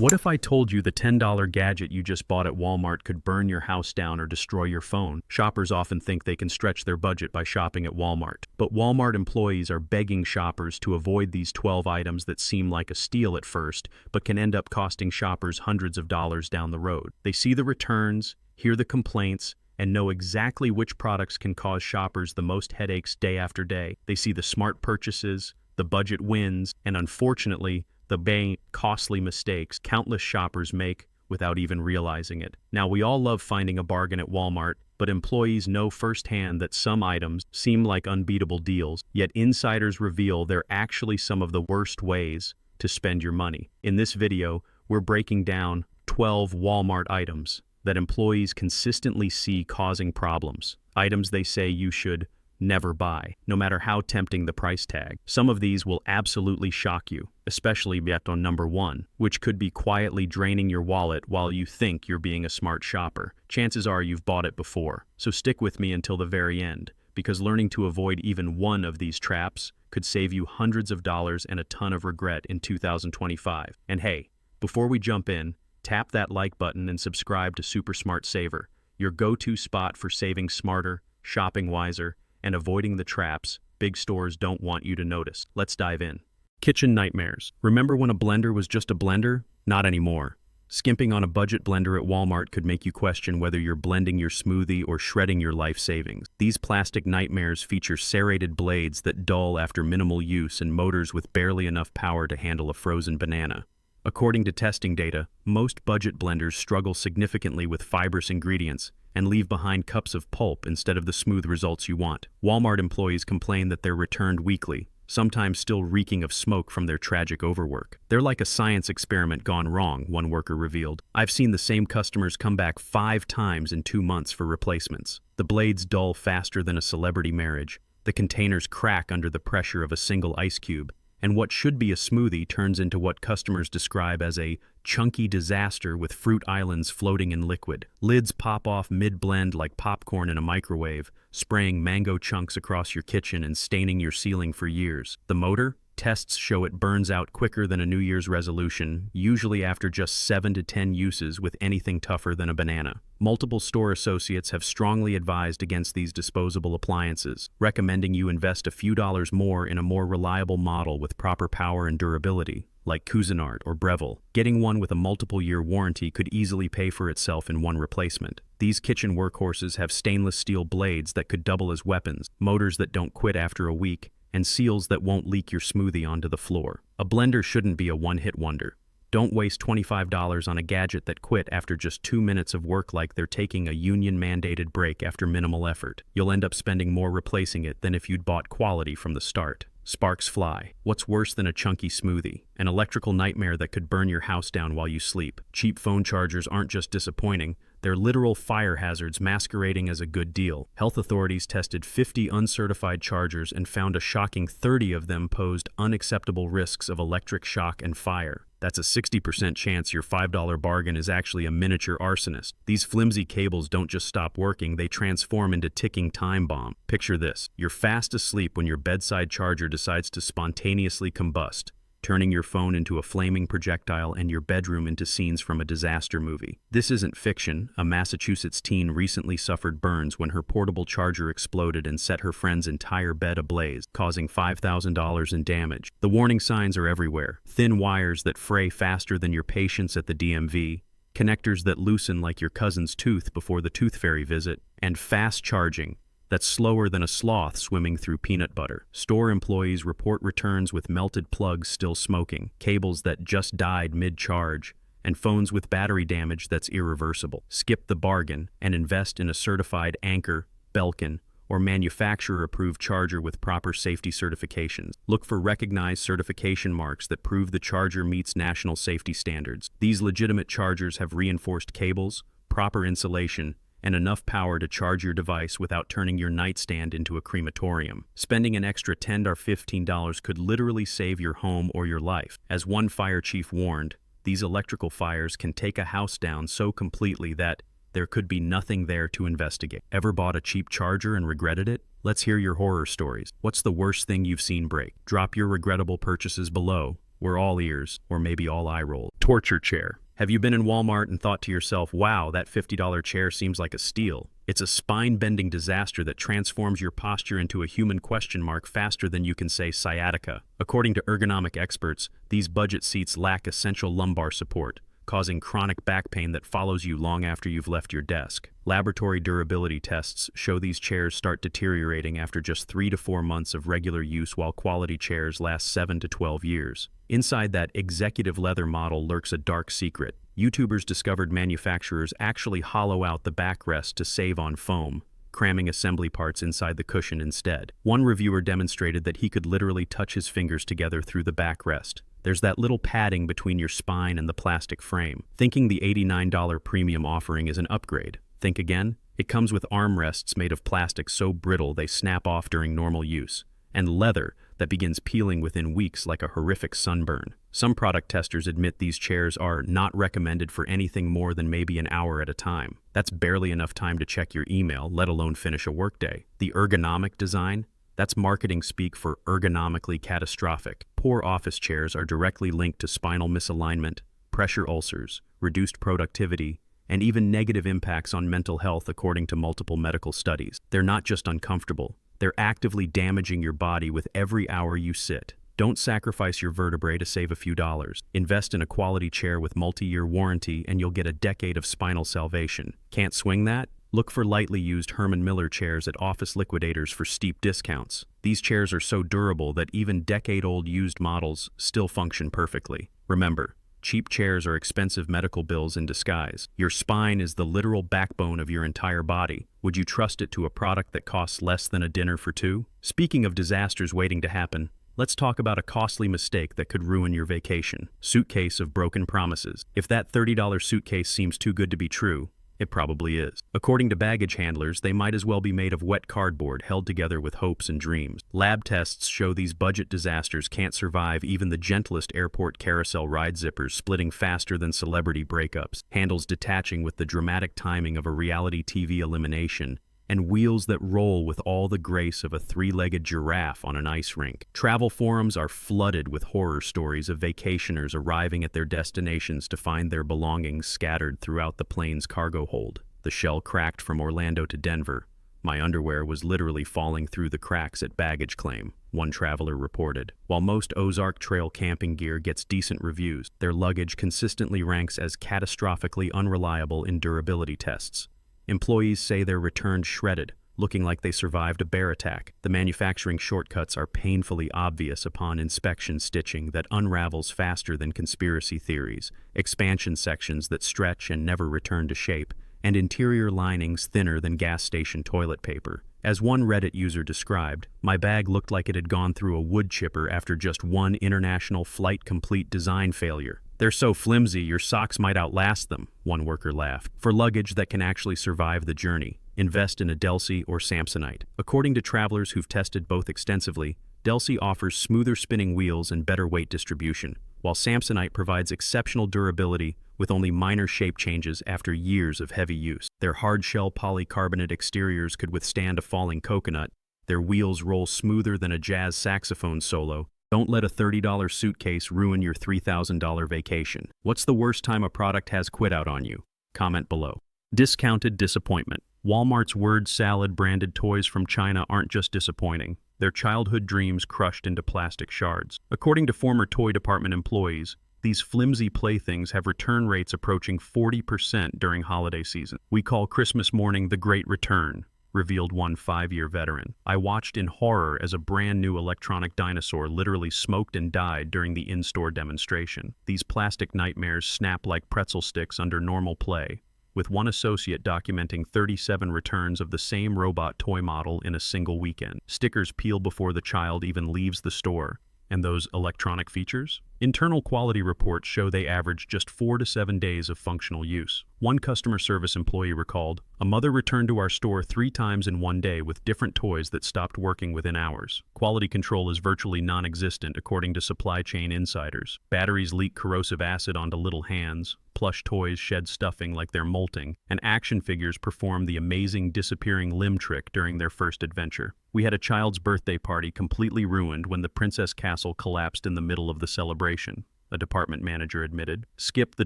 What if I told you the $10 gadget you just bought at Walmart could burn your house down or destroy your phone? Shoppers often think they can stretch their budget by shopping at Walmart. But Walmart employees are begging shoppers to avoid these 12 items that seem like a steal at first, but can end up costing shoppers hundreds of dollars down the road. They see the returns, hear the complaints, and know exactly which products can cause shoppers the most headaches day after day. They see the smart purchases, the budget wins, and unfortunately, the costly mistakes countless shoppers make without even realizing it. Now, we all love finding a bargain at Walmart, but employees know firsthand that some items seem like unbeatable deals, yet insiders reveal they're actually some of the worst ways to spend your money. In this video, we're breaking down 12 Walmart items that employees consistently see causing problems. Items they say you should never buy, no matter how tempting the price tag. Some of these will absolutely shock you, especially bet on number 1, which could be quietly draining your wallet while you think you're being a smart shopper. Chances are you've bought it before, so stick with me until the very end, because learning to avoid even one of these traps could save you hundreds of dollars and a ton of regret in 2025. And hey, before we jump in, tap that like button and subscribe to Super Smart Saver, your go-to spot for saving smarter, shopping wiser, and avoiding the traps big stores don't want you to notice. Let's dive in. Kitchen nightmares. Remember when a blender was just a blender? Not anymore. Skimping on a budget blender at Walmart could make you question whether you're blending your smoothie or shredding your life savings. These plastic nightmares feature serrated blades that dull after minimal use and motors with barely enough power to handle a frozen banana. According to testing data, most budget blenders struggle significantly with fibrous ingredients and leave behind cups of pulp instead of the smooth results you want. Walmart employees complain that they're returned weekly, sometimes still reeking of smoke from their tragic overwork. They're like a science experiment gone wrong, one worker revealed. I've seen the same customers come back 5 times in 2 months for replacements. The blades dull faster than a celebrity marriage, the containers crack under the pressure of a single ice cube, and what should be a smoothie turns into what customers describe as a chunky disaster with fruit islands floating in liquid. Lids pop off mid-blend like popcorn in a microwave, spraying mango chunks across your kitchen and staining your ceiling for years. The motor? Tests show it burns out quicker than a New Year's resolution, usually after just 7 to 10 uses with anything tougher than a banana. Multiple store associates have strongly advised against these disposable appliances, recommending you invest a few dollars more in a more reliable model with proper power and durability, like Cuisinart or Breville. Getting one with a multiple-year warranty could easily pay for itself in one replacement. These kitchen workhorses have stainless steel blades that could double as weapons, motors that don't quit after a week, and seals that won't leak your smoothie onto the floor. A blender shouldn't be a one-hit wonder. Don't waste $25 on a gadget that quit after just 2 minutes of work like they're taking a union-mandated break after minimal effort. You'll end up spending more replacing it than if you'd bought quality from the start. Sparks fly. What's worse than a chunky smoothie? An electrical nightmare that could burn your house down while you sleep. Cheap phone chargers aren't just disappointing, they're literal fire hazards masquerading as a good deal. Health authorities tested 50 uncertified chargers and found a shocking 30 of them posed unacceptable risks of electric shock and fire. That's a 60% chance your $5 bargain is actually a miniature arsonist. These flimsy cables don't just stop working, they transform into ticking time bomb. Picture this. You're fast asleep when your bedside charger decides to spontaneously combust, turning your phone into a flaming projectile and your bedroom into scenes from a disaster movie. This isn't fiction. A Massachusetts teen recently suffered burns when her portable charger exploded and set her friend's entire bed ablaze, causing $5,000 in damage. The warning signs are everywhere. Thin wires that fray faster than your patience at the DMV, connectors that loosen like your cousin's tooth before the tooth fairy visit, and fast charging that's slower than a sloth swimming through peanut butter. Store employees report returns with melted plugs still smoking, cables that just died mid-charge, and phones with battery damage that's irreversible. Skip the bargain and invest in a certified Anchor, Belkin, or manufacturer-approved charger with proper safety certifications. Look for recognized certification marks that prove the charger meets national safety standards. These legitimate chargers have reinforced cables, proper insulation, and enough power to charge your device without turning your nightstand into a crematorium. Spending an extra $10 or $15 could literally save your home or your life. As one fire chief warned, these electrical fires can take a house down so completely that there could be nothing there to investigate. Ever bought a cheap charger and regretted it? Let's hear your horror stories. What's the worst thing you've seen break? Drop your regrettable purchases below, We're all ears, or maybe all eye roll. Torture chair. Have you been in Walmart and thought to yourself, wow, that $50 chair seems like a steal? It's a spine-bending disaster that transforms your posture into a human question mark faster than you can say sciatica. According to ergonomic experts, these budget seats lack essential lumbar support, causing chronic back pain that follows you long after you've left your desk. Laboratory durability tests show these chairs start deteriorating after just 3 to 4 months of regular use, while quality chairs last 7 to 12 years. Inside that executive leather model lurks a dark secret. YouTubers discovered manufacturers actually hollow out the backrest to save on foam, cramming assembly parts inside the cushion instead. One reviewer demonstrated that he could literally touch his fingers together through the backrest. There's that little padding between your spine and the plastic frame. Thinking the $89 premium offering is an upgrade? Think again? It comes with armrests made of plastic so brittle they snap off during normal use, and leather that begins peeling within weeks like a horrific sunburn. Some product testers admit these chairs are not recommended for anything more than maybe an hour at a time. That's barely enough time to check your email, let alone finish a workday. The ergonomic design? That's marketing speak for ergonomically catastrophic. Poor office chairs are directly linked to spinal misalignment, pressure ulcers, reduced productivity, and even negative impacts on mental health according to multiple medical studies. They're not just uncomfortable, they're actively damaging your body with every hour you sit. Don't sacrifice your vertebrae to save a few dollars. Invest in a quality chair with multi-year warranty and you'll get a decade of spinal salvation. Can't swing that? Look for lightly used Herman Miller chairs at Office Liquidators for steep discounts. These chairs are so durable that even decade-old used models still function perfectly. Remember, cheap chairs are expensive medical bills in disguise. Your spine is the literal backbone of your entire body. Would you trust it to a product that costs less than a dinner for two? Speaking of disasters waiting to happen, let's talk about a costly mistake that could ruin your vacation. Suitcase of broken promises. If that $30 suitcase seems too good to be true, it probably is. According to baggage handlers, they might as well be made of wet cardboard held together with hopes and dreams. Lab tests show these budget disasters can't survive even the gentlest airport carousel ride zippers splitting faster than celebrity breakups, handles detaching with the dramatic timing of a reality TV elimination, and wheels that roll with all the grace of a three-legged giraffe on an ice rink. Travel forums are flooded with horror stories of vacationers arriving at their destinations to find their belongings scattered throughout the plane's cargo hold. The shell cracked from Orlando to Denver. My underwear was literally falling through the cracks at baggage claim, one traveler reported. While most Ozark Trail camping gear gets decent reviews, their luggage consistently ranks as catastrophically unreliable in durability tests. Employees say they're returned shredded, looking like they survived a bear attack. The manufacturing shortcuts are painfully obvious upon inspection. Stitching that unravels faster than conspiracy theories, expansion sections that stretch and never return to shape, and interior linings thinner than gas station toilet paper. As one Reddit user described, my bag looked like it had gone through a wood chipper after just one international flight complete design failure. They're so flimsy, your socks might outlast them, one worker laughed. For luggage that can actually survive the journey, invest in a Delsey or Samsonite. According to travelers who've tested both extensively, Delsey offers smoother spinning wheels and better weight distribution, while Samsonite provides exceptional durability with only minor shape changes after years of heavy use. Their hard-shell polycarbonate exteriors could withstand a falling coconut. Their wheels roll smoother than a jazz saxophone solo. Don't let a $30 suitcase ruin your $3,000 vacation. What's the worst time a product has quit out on you? Comment below. Discounted disappointment. Walmart's word salad branded toys from China aren't just disappointing. They're childhood dreams crushed into plastic shards. According to former toy department employees, these flimsy playthings have return rates approaching 40% during holiday season. We call Christmas morning the Great Return, revealed one 5-year veteran. I watched in horror as a brand new electronic dinosaur literally smoked and died during the in-store demonstration. These plastic nightmares snap like pretzel sticks under normal play, with one associate documenting 37 returns of the same robot toy model in a single weekend. Stickers peel before the child even leaves the store. And those electronic features? Internal quality reports show they average just 4 to 7 days of functional use. One customer service employee recalled, "A mother returned to our store 3 times in one day with different toys that stopped working within hours. Quality control is virtually non-existent according to supply chain insiders. Batteries leak corrosive acid onto little hands, plush toys shed stuffing like they're molting, and action figures perform the amazing disappearing limb trick during their first adventure. We had a child's birthday party completely ruined when the princess castle collapsed in the middle of the celebration. calibration, a department manager admitted. Skip the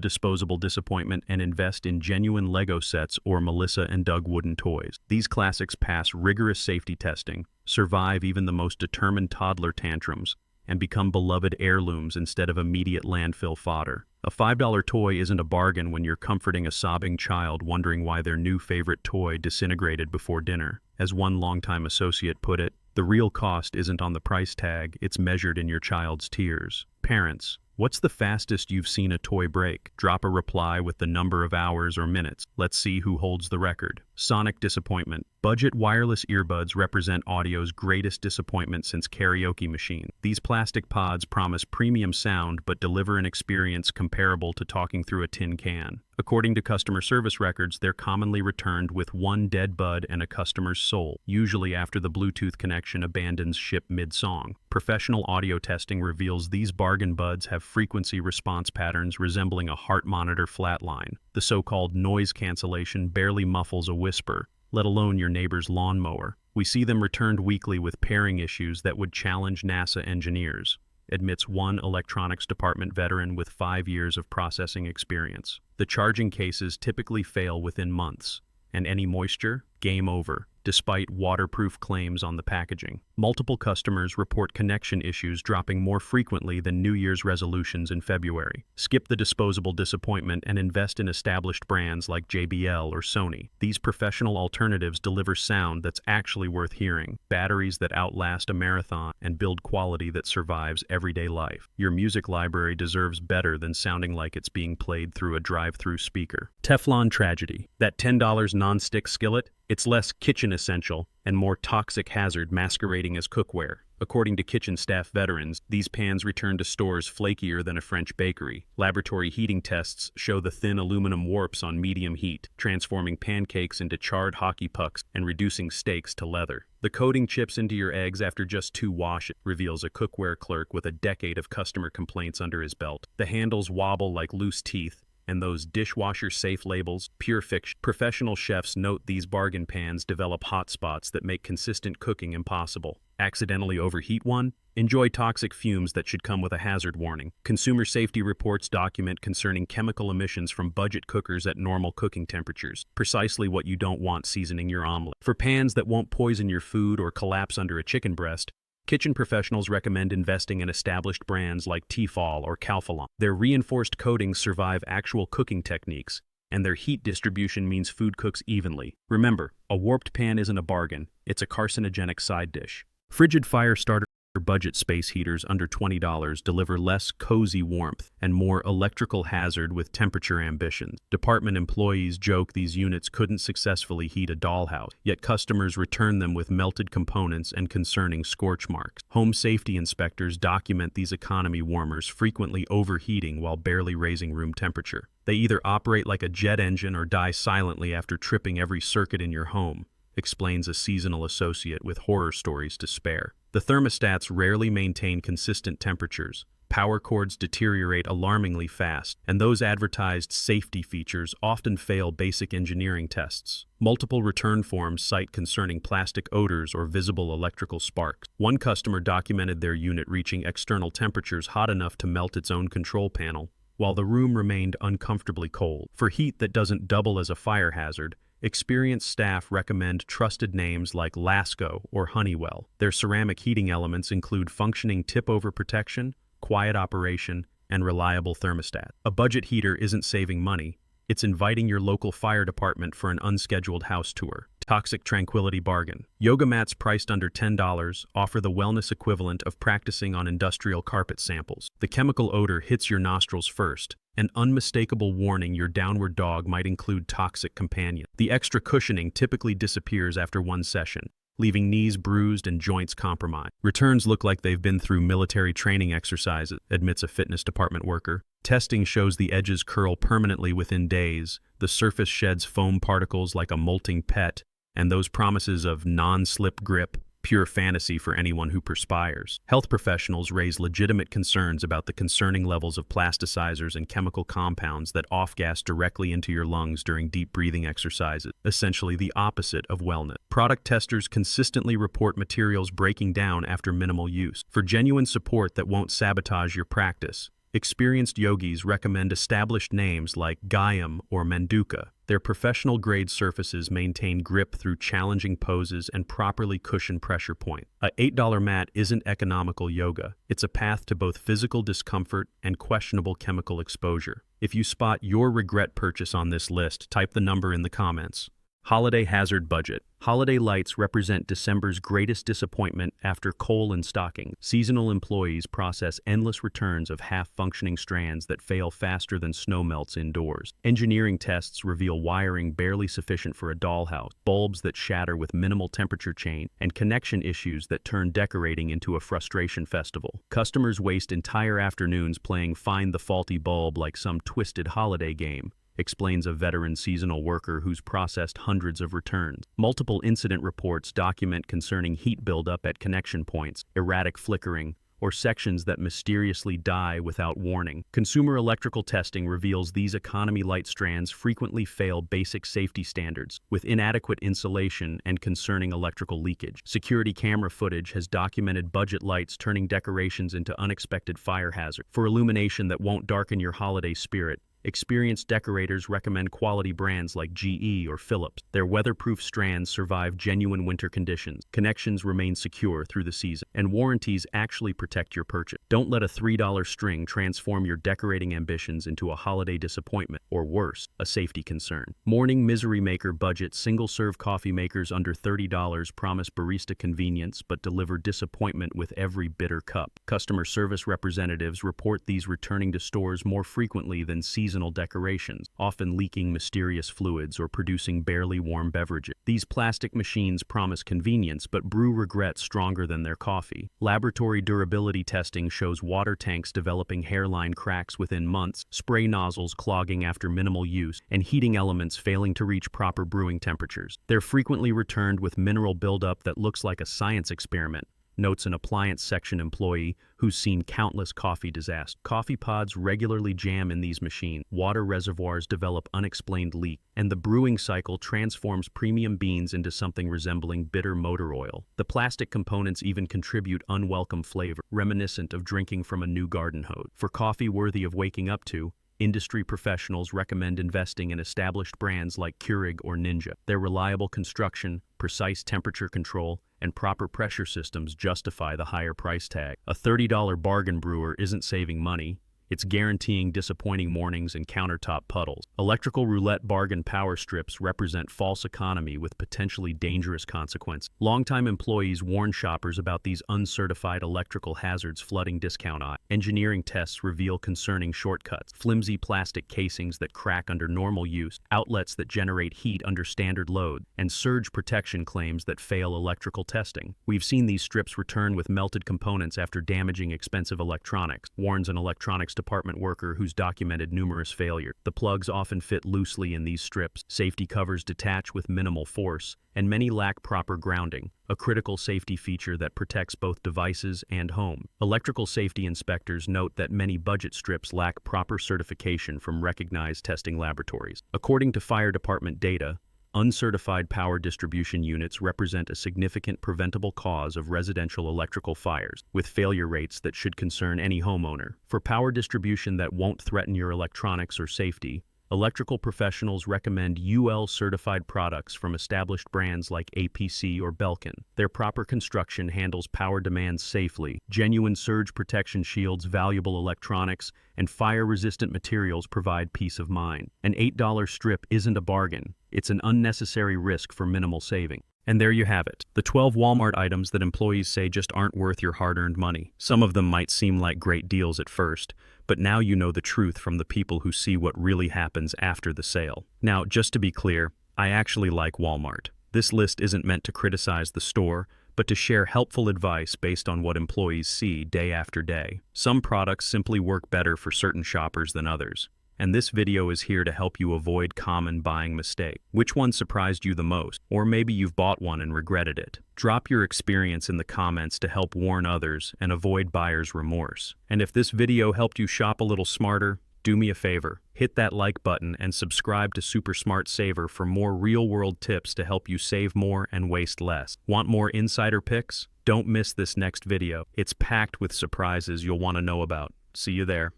disposable disappointment and invest in genuine Lego sets or Melissa and Doug wooden toys. These classics pass rigorous safety testing, survive even the most determined toddler tantrums, and become beloved heirlooms instead of immediate landfill fodder. A $5 toy isn't a bargain when you're comforting a sobbing child wondering why their new favorite toy disintegrated before dinner. As one longtime associate put it, the real cost isn't on the price tag, it's measured in your child's tears. Parents, what's the fastest you've seen a toy break? Drop a reply with the number of hours or minutes. Let's see who holds the record. Sonic disappointment. Budget wireless earbuds represent audio's greatest disappointment since karaoke machine. These plastic pods promise premium sound but deliver an experience comparable to talking through a tin can. According to customer service records, they're commonly returned with one dead bud and a customer's soul, usually after the Bluetooth connection abandons ship mid-song. Professional audio testing reveals these bargain buds have frequency response patterns resembling a heart monitor flatline. The so-called noise cancellation barely muffles a whisper, let alone your neighbor's lawnmower. We see them returned weekly with pairing issues that would challenge NASA engineers, admits one electronics department veteran with 5 years of processing experience. The charging cases typically fail within months, and any moisture, game over, despite waterproof claims on the packaging. Multiple customers report connection issues dropping more frequently than New Year's resolutions in February. Skip the disposable disappointment and invest in established brands like JBL or Sony. These professional alternatives deliver sound that's actually worth hearing, batteries that outlast a marathon, and build quality that survives everyday life. Your music library deserves better than sounding like it's being played through a drive-through speaker. Teflon tragedy. That $10 non-stick skillet? It's less kitchen essential and more toxic hazard masquerading as cookware. According to kitchen staff veterans, these pans return to stores flakier than a French bakery. Laboratory heating tests show the thin aluminum warps on medium heat, transforming pancakes into charred hockey pucks and reducing steaks to leather. The coating chips into your eggs after just 2 washes, reveals a cookware clerk with a decade of customer complaints under his belt. The handles wobble like loose teeth, and those dishwasher-safe labels, pure fiction. Professional chefs note these bargain pans develop hot spots that make consistent cooking impossible. Accidentally overheat one? Enjoy toxic fumes that should come with a hazard warning. Consumer safety reports document concerning chemical emissions from budget cookers at normal cooking temperatures. Precisely what you don't want seasoning your omelet. For pans that won't poison your food or collapse under a chicken breast, kitchen professionals recommend investing in established brands like Tefal or Calphalon. Their reinforced coatings survive actual cooking techniques, and their heat distribution means food cooks evenly. Remember, a warped pan isn't a bargain, it's a carcinogenic side dish. Frigid fire starter budget space heaters under $20 deliver less cozy warmth and more electrical hazard with temperature ambitions. Department employees joke these units couldn't successfully heat a dollhouse, yet customers return them with melted components and concerning scorch marks. Home safety inspectors document these economy warmers frequently overheating while barely raising room temperature. They either operate like a jet engine or die silently after tripping every circuit in your home, explains a seasonal associate with horror stories to spare. The thermostats rarely maintain consistent temperatures, power cords deteriorate alarmingly fast, and those advertised safety features often fail basic engineering tests. Multiple return forms cite concerning plastic odors or visible electrical sparks. One customer documented their unit reaching external temperatures hot enough to melt its own control panel, while the room remained uncomfortably cold. For heat that doesn't double as a fire hazard, experienced staff recommend trusted names like Lasco or Honeywell. Their ceramic heating elements include functioning tip-over protection, quiet operation, and reliable thermostat. A budget heater isn't saving money, it's inviting your local fire department for an unscheduled house tour. Toxic tranquility bargain. Yoga mats priced under $10 offer the wellness equivalent of practicing on industrial carpet samples. The chemical odor hits your nostrils first, an unmistakable warning your downward dog might include toxic companion. The extra cushioning typically disappears after one session, leaving knees bruised and joints compromised. Returns look like they've been through military training exercises, admits a fitness department worker. Testing shows the edges curl permanently within days, the surface sheds foam particles like a molting pet, and those promises of non-slip grip, pure fantasy for anyone who perspires. Health professionals raise legitimate concerns about the concerning levels of plasticizers and chemical compounds that off-gas directly into your lungs during deep breathing exercises, essentially the opposite of wellness. Product testers consistently report materials breaking down after minimal use. For genuine support that won't sabotage your practice, Experienced yogis recommend established names like Gayam or Manduka. Their professional-grade surfaces maintain grip through challenging poses and properly cushion pressure point. A $8 mat isn't economical yoga. It's a path to both physical discomfort and questionable chemical exposure. If you spot your regret purchase on this list, type the number in the comments. Holiday hazard budget. Holiday lights represent December's greatest disappointment after coal and stocking. Seasonal employees process endless returns of half-functioning strands that fail faster than snow melts indoors. Engineering tests reveal wiring barely sufficient for a dollhouse, bulbs that shatter with minimal temperature change, and connection issues that turn decorating into a frustration festival. Customers waste entire afternoons playing Find the Faulty Bulb like some twisted holiday game, explains a veteran seasonal worker who's processed hundreds of returns. Multiple incident reports document concerning heat buildup at connection points, erratic flickering, or sections that mysteriously die without warning. Consumer electrical testing reveals these economy light strands frequently fail basic safety standards, with inadequate insulation and concerning electrical leakage. Security camera footage has documented budget lights turning decorations into unexpected fire hazards. For illumination that won't darken your holiday spirit, experienced decorators recommend quality brands like GE or Philips. Their weatherproof strands survive genuine winter conditions, connections remain secure through the season, and warranties actually protect your purchase. Don't let a $3 string transform your decorating ambitions into a holiday disappointment, or worse, a safety concern. Morning Misery Maker budget single-serve coffee makers under $30 promise barista convenience but deliver disappointment with every bitter cup. Customer service representatives report these returning to stores more frequently than seasonal decorations, often leaking mysterious fluids or producing barely warm beverages. These plastic machines promise convenience but brew regret stronger than their coffee. Laboratory durability testing shows water tanks developing hairline cracks within months, spray nozzles clogging after minimal use, and heating elements failing to reach proper brewing temperatures. They're frequently returned with mineral buildup that looks like a science experiment, notes an appliance section employee who's seen countless coffee disasters. Coffee pods regularly jam in these machines, water reservoirs develop unexplained leaks, and the brewing cycle transforms premium beans into something resembling bitter motor oil. The plastic components even contribute unwelcome flavor, reminiscent of drinking from a new garden hose. For coffee worthy of waking up to, industry professionals recommend investing in established brands like Keurig or Ninja. Their reliable construction, precise temperature control, and proper pressure systems justify the higher price tag. A $30 bargain brewer isn't saving money, it's guaranteeing disappointing mornings and countertop puddles. Electrical roulette bargain power strips represent false economy with potentially dangerous consequences. Longtime employees warn shoppers about these uncertified electrical hazards flooding discount aisles. Engineering tests reveal concerning shortcuts, flimsy plastic casings that crack under normal use, outlets that generate heat under standard load, and surge protection claims that fail electrical testing. We've seen these strips return with melted components after damaging expensive electronics, warns an electronics department worker who's documented numerous failures. The plugs often fit loosely in these strips, safety covers detach with minimal force, and many lack proper grounding, a critical safety feature that protects both devices and home. Electrical safety inspectors note that many budget strips lack proper certification from recognized testing laboratories. According to fire department data, uncertified power distribution units represent a significant preventable cause of residential electrical fires, with failure rates that should concern any homeowner. For power distribution that won't threaten your electronics or safety, electrical professionals recommend UL-certified products from established brands like APC or Belkin. Their proper construction handles power demands safely. Genuine surge protection shields valuable electronics, and fire-resistant materials provide peace of mind. An $8 strip isn't a bargain. It's an unnecessary risk for minimal saving. And there you have it, the 12 Walmart items that employees say just aren't worth your hard-earned money. Some of them might seem like great deals at first, but now you know the truth from the people who see what really happens after the sale. Now, just to be clear, I actually like Walmart. This list isn't meant to criticize the store, but to share helpful advice based on what employees see day after day. Some products simply work better for certain shoppers than others. And this video is here to help you avoid common buying mistakes. Which one surprised you the most? Or maybe you've bought one and regretted it. Drop your experience in the comments to help warn others and avoid buyer's remorse. And if this video helped you shop a little smarter, do me a favor. Hit that like button and subscribe to Super Smart Saver for more real-world tips to help you save more and waste less. Want more insider picks? Don't miss this next video. It's packed with surprises you'll want to know about. See you there.